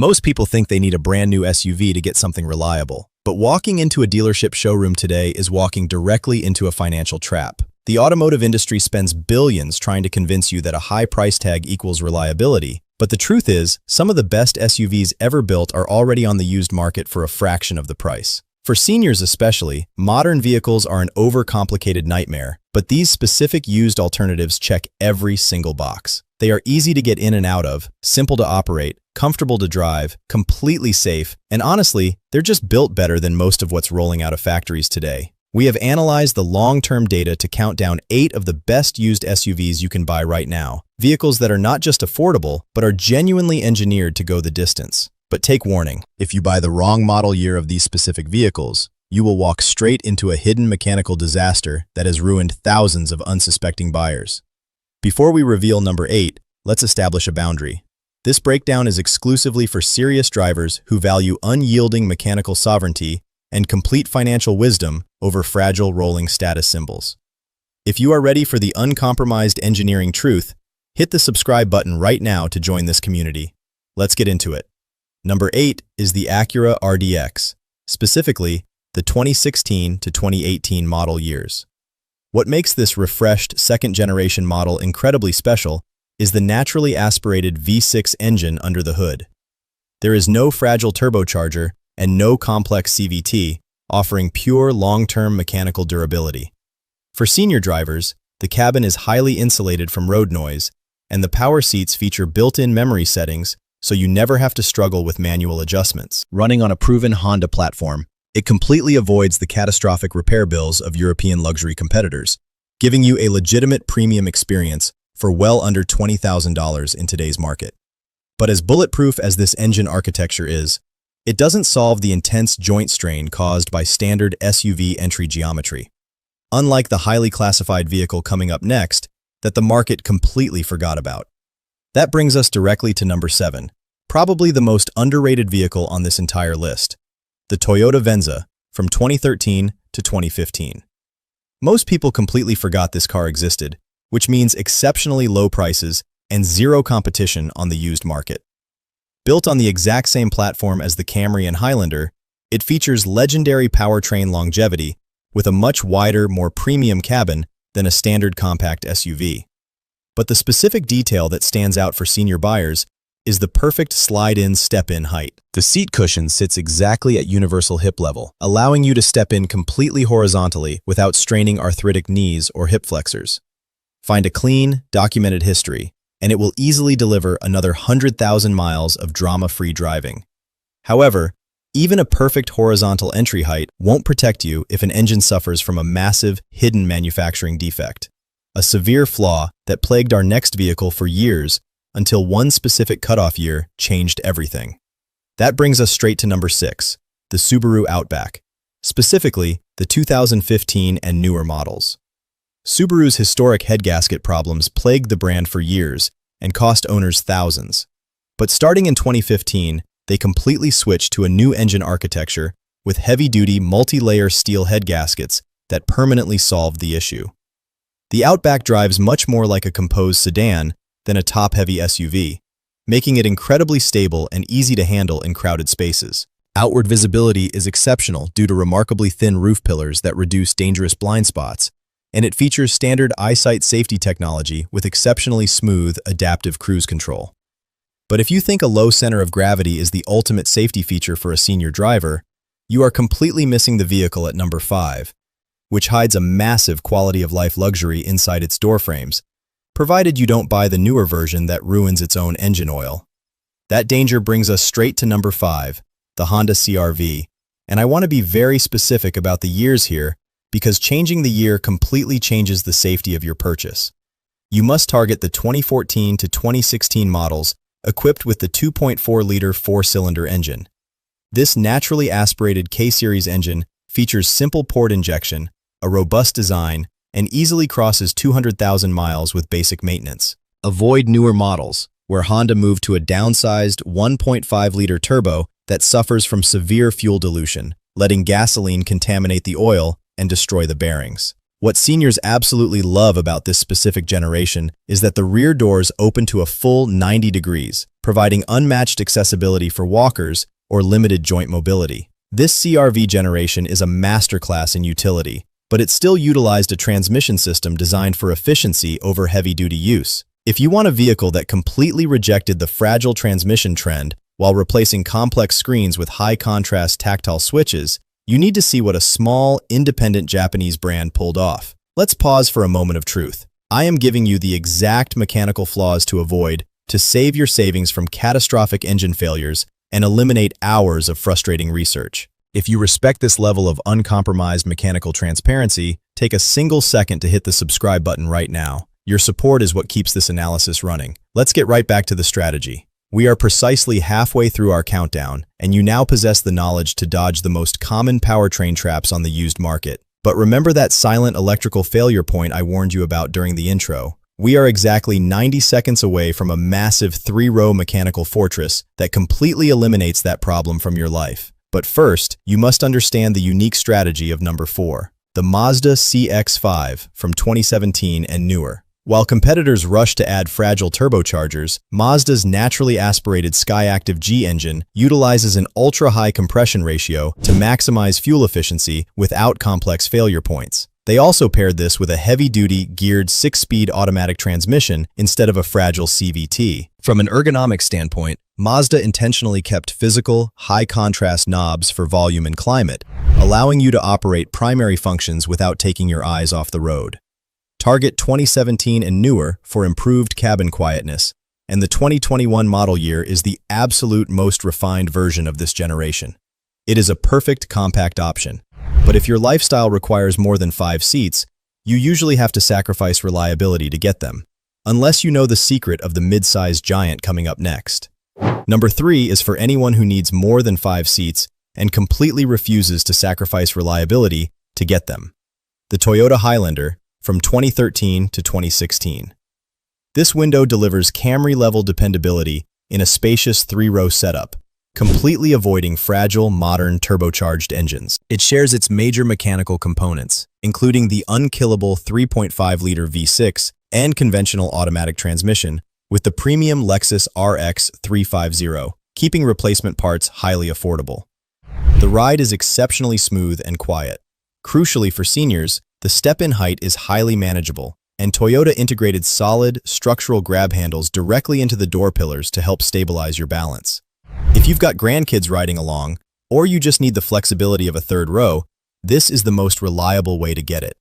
Most people think they need a brand new SUV to get something reliable. But walking into a dealership showroom today is walking directly into a financial trap. The automotive industry spends billions trying to convince you that a high price tag equals reliability. But the truth is, some of the best SUVs ever built are already on the used market for a fraction of the price. For seniors especially, modern vehicles are an overcomplicated nightmare, but these specific used alternatives check every single box. They are easy to get in and out of, simple to operate, comfortable to drive, completely safe, and honestly, they're just built better than most of what's rolling out of factories today. We have analyzed the long-term data to count down 8 of the best used SUVs you can buy right now. Vehicles that are not just affordable, but are genuinely engineered to go the distance. But take warning, if you buy the wrong model year of these specific vehicles, you will walk straight into a hidden mechanical disaster that has ruined thousands of unsuspecting buyers. Before we reveal number 8, let's establish a boundary. This breakdown is exclusively for serious drivers who value unyielding mechanical sovereignty and complete financial wisdom over fragile rolling status symbols. If you are ready for the uncompromised engineering truth, hit the subscribe button right now to join this community. Let's get into it. Number 8 is the Acura RDX, specifically the 2016 to 2018 model years. What makes this refreshed second-generation model incredibly special is the naturally aspirated V6 engine under the hood. There is no fragile turbocharger and no complex CVT, offering pure long-term mechanical durability. For senior drivers, the cabin is highly insulated from road noise, and the power seats feature built-in memory settings so you never have to struggle with manual adjustments. Running on a proven Honda platform, it completely avoids the catastrophic repair bills of European luxury competitors, giving you a legitimate premium experience for well under $20,000 in today's market. But as bulletproof as this engine architecture is, it doesn't solve the intense joint strain caused by standard SUV entry geometry. Unlike the highly classified vehicle coming up next that the market completely forgot about. That brings us directly to number 7, probably the most underrated vehicle on this entire list, the Toyota Venza from 2013 to 2015. Most people completely forgot this car existed, which means exceptionally low prices and zero competition on the used market. Built on the exact same platform as the Camry and Highlander, it features legendary powertrain longevity with a much wider, more premium cabin than a standard compact SUV. But the specific detail that stands out for senior buyers is the perfect slide-in, step-in height. The seat cushion sits exactly at universal hip level, allowing you to step in completely horizontally without straining arthritic knees or hip flexors. Find a clean, documented history, and it will easily deliver another 100,000 miles of drama-free driving. However, even a perfect horizontal entry height won't protect you if an engine suffers from a massive, hidden manufacturing defect, a severe flaw that plagued our next vehicle for years until one specific cutoff year changed everything. That brings us straight to number 6, the Subaru Outback, specifically the 2015 and newer models. Subaru's historic head gasket problems plagued the brand for years and cost owners thousands. But starting in 2015, they completely switched to a new engine architecture with heavy-duty multi-layer steel head gaskets that permanently solved the issue. The Outback drives much more like a composed sedan than a top-heavy SUV, making it incredibly stable and easy to handle in crowded spaces. Outward visibility is exceptional due to remarkably thin roof pillars that reduce dangerous blind spots, and it features standard eyesight safety technology with exceptionally smooth, adaptive cruise control. But if you think a low center of gravity is the ultimate safety feature for a senior driver, you are completely missing the vehicle at number 5, which hides a massive quality-of-life luxury inside its door frames, provided you don't buy the newer version that ruins its own engine oil. That danger brings us straight to number 5, the Honda CR-V, and I want to be very specific about the years here because changing the year completely changes the safety of your purchase. You must target the 2014 to 2016 models equipped with the 2.4-liter four-cylinder engine. This naturally aspirated K-Series engine features simple port injection, a robust design, and easily crosses 200,000 miles with basic maintenance. Avoid newer models, where Honda moved to a downsized 1.5-liter turbo that suffers from severe fuel dilution, letting gasoline contaminate the oil and destroy the bearings. What seniors absolutely love about this specific generation is that the rear doors open to a full 90 degrees, providing unmatched accessibility for walkers or limited joint mobility. This CR-V generation is a masterclass in utility, but it still utilized a transmission system designed for efficiency over heavy-duty use. If you want a vehicle that completely rejected the fragile transmission trend while replacing complex screens with high-contrast tactile switches, you need to see what a small, independent Japanese brand pulled off. Let's pause for a moment of truth. I am giving you the exact mechanical flaws to avoid to save your savings from catastrophic engine failures and eliminate hours of frustrating research. If you respect this level of uncompromised mechanical transparency, take a single second to hit the subscribe button right now. Your support is what keeps this analysis running. Let's get right back to the strategy. We are precisely halfway through our countdown, and you now possess the knowledge to dodge the most common powertrain traps on the used market. But remember that silent electrical failure point I warned you about during the intro. We are exactly 90 seconds away from a massive 3-row mechanical fortress that completely eliminates that problem from your life. But first, you must understand the unique strategy of number 4, the Mazda CX-5 from 2017 and newer. While competitors rush to add fragile turbochargers, Mazda's naturally aspirated Skyactiv G engine utilizes an ultra-high compression ratio to maximize fuel efficiency without complex failure points. They also paired this with a heavy-duty, geared 6-speed automatic transmission instead of a fragile CVT. From an ergonomic standpoint, Mazda intentionally kept physical, high-contrast knobs for volume and climate, allowing you to operate primary functions without taking your eyes off the road. Target 2017 and newer for improved cabin quietness, and the 2021 model year is the absolute most refined version of this generation. It is a perfect compact option, but if your lifestyle requires more than 5 seats, you usually have to sacrifice reliability to get them, unless you know the secret of the mid-sized giant coming up next. Number 3 is for anyone who needs more than 5 seats and completely refuses to sacrifice reliability to get them. The Toyota Highlander from 2013 to 2016. This window delivers Camry-level dependability in a spacious 3-row setup, completely avoiding fragile, modern turbocharged engines. It shares its major mechanical components, including the unkillable 3.5-liter V6 and conventional automatic transmission, with the premium Lexus RX 350, keeping replacement parts highly affordable. The ride is exceptionally smooth and quiet. Crucially for seniors, the step-in height is highly manageable, and Toyota integrated solid, structural grab handles directly into the door pillars to help stabilize your balance. If you've got grandkids riding along, or you just need the flexibility of a 3rd row, this is the most reliable way to get it.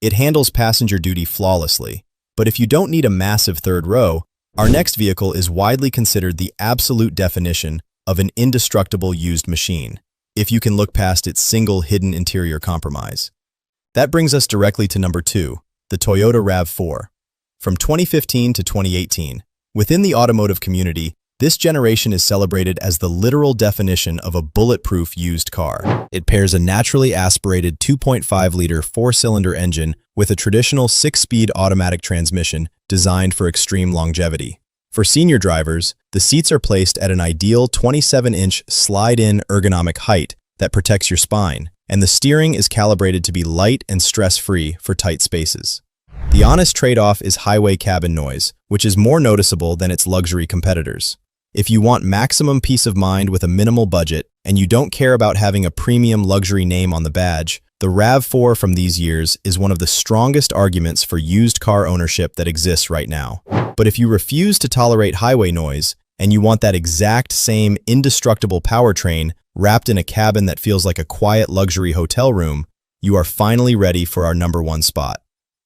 It handles passenger duty flawlessly, but if you don't need a massive 3rd row, our next vehicle is widely considered the absolute definition of an indestructible used machine, if you can look past its single hidden interior compromise. That brings us directly to number 2, the Toyota RAV4. From 2015 to 2018, within the automotive community, this generation is celebrated as the literal definition of a bulletproof used car. It pairs a naturally aspirated 2.5-liter 4-cylinder engine with a traditional 6-speed automatic transmission designed for extreme longevity. For senior drivers, the seats are placed at an ideal 27-inch slide-in ergonomic height that protects your spine, and the steering is calibrated to be light and stress-free for tight spaces. The honest trade-off is highway cabin noise, which is more noticeable than its luxury competitors. If you want maximum peace of mind with a minimal budget, and you don't care about having a premium luxury name on the badge, the RAV4 from these years is one of the strongest arguments for used car ownership that exists right now. But if you refuse to tolerate highway noise, and you want that exact same indestructible powertrain wrapped in a cabin that feels like a quiet luxury hotel room, you are finally ready for our number 1 spot.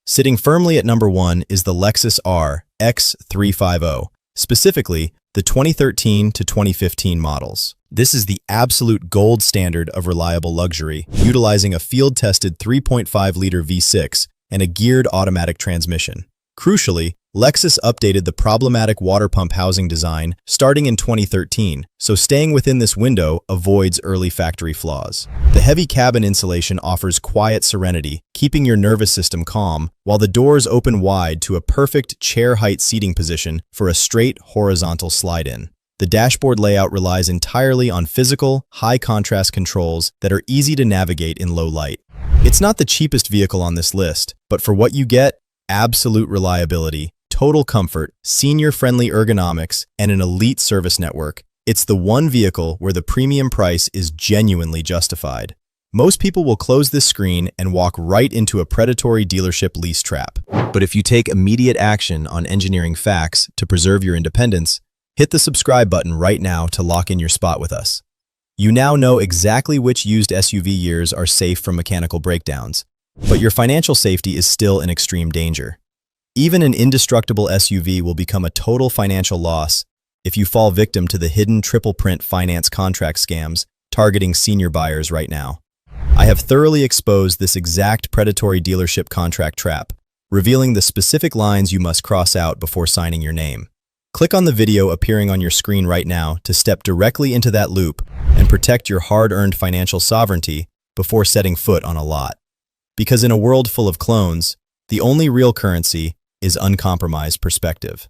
Sitting firmly at number 1 is the Lexus RX 350, specifically the 2013 to 2015 models. This is the absolute gold standard of reliable luxury, utilizing a field-tested 3.5-liter V6 and a geared automatic transmission. Crucially, Lexus updated the problematic water pump housing design starting in 2013, so staying within this window avoids early factory flaws. The heavy cabin insulation offers quiet serenity, keeping your nervous system calm, while the doors open wide to a perfect chair-height seating position for a straight horizontal slide-in. The dashboard layout relies entirely on physical, high-contrast controls that are easy to navigate in low light. It's not the cheapest vehicle on this list, but for what you get, absolute reliability, total comfort, senior-friendly ergonomics, and an elite service network, it's the one vehicle where the premium price is genuinely justified. Most people will close this screen and walk right into a predatory dealership lease trap. But if you take immediate action on engineering facts to preserve your independence, hit the subscribe button right now to lock in your spot with us. You now know exactly which used SUV years are safe from mechanical breakdowns, but your financial safety is still in extreme danger. Even an indestructible SUV will become a total financial loss if you fall victim to the hidden triple print finance contract scams targeting senior buyers right now. I have thoroughly exposed this exact predatory dealership contract trap, revealing the specific lines you must cross out before signing your name. Click on the video appearing on your screen right now to step directly into that loop and protect your hard-earned financial sovereignty before setting foot on a lot. Because in a world full of clones, the only real currency is uncompromised perspective.